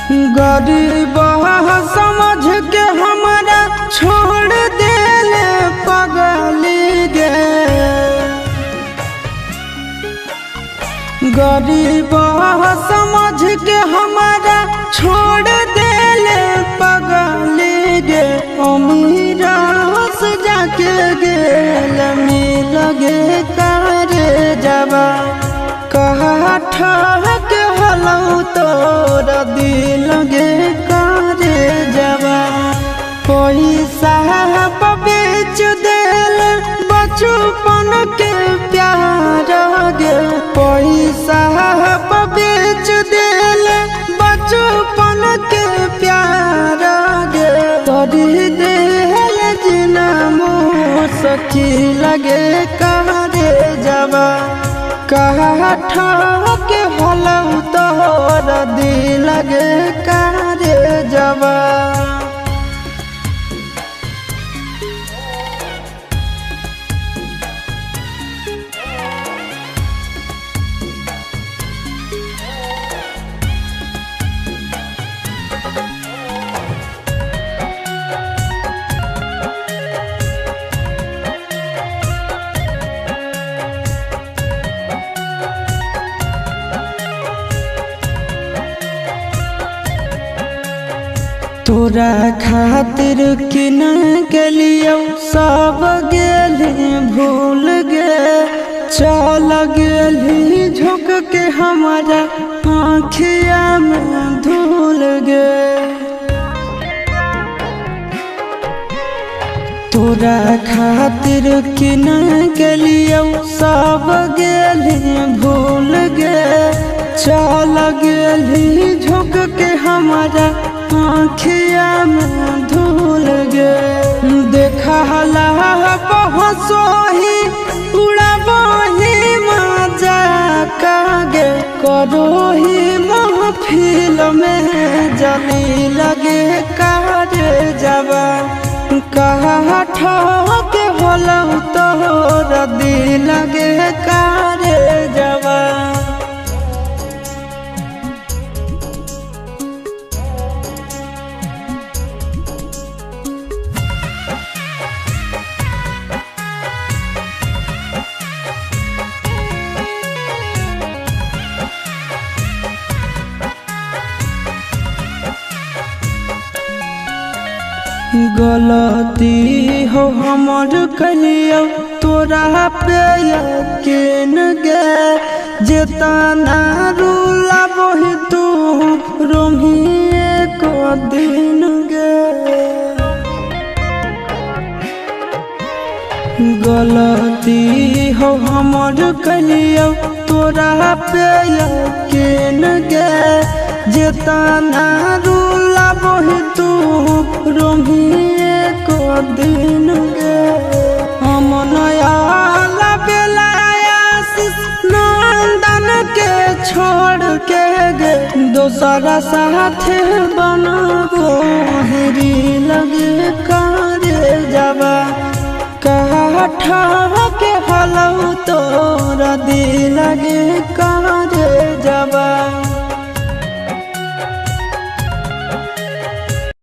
गरीब समझ के हमारा छोड़ देले पगली गे। गरीब समझ के हमारा छोड़ देले पगली गे। अमीर से जाके गेल मिल गे करे जबा कहा ठहक हलौ तोरा दिल गे करे जबा। पैसा बेच देल बचपन के प्यार गे। पैसा बेच देल बचपन के प्यार गे। तोरी देल जिना सखी लगे करे जबा कहा ठहक हलौ तोरा दिल गे करे जबा। तोरा खातिर किन गेलियो सब गेली भूल गे। चल गेली झुक के हमारा आँखिया में धूल गे। तोरा खातिर किन गेलियो सब गेली भूल गे। चल गेली झुक के हमारा आँखिया में धूल गे। देखा पहुँचोही उड़ाबही मजा कागे। करोही महफिल में जली लगे कारे जबा कहा ठहक हलौ तोरा दिल गे कारे जबा। गलती हो हमर कलियो तोरा पे यकीन गे। जेतना रूला बही तू रोमिए को दिन गे। गलती हो हमर कलियो तोरा पे यकीन गे। जेतना रूला बही तू रोमिए को दिन गे। हम नया बेलायासिस नंदन के छोड़ के गे। दोसरा साथ बनबो हेरी लगे करे जबा कहा ठहक हलौ तोरा दिल गे।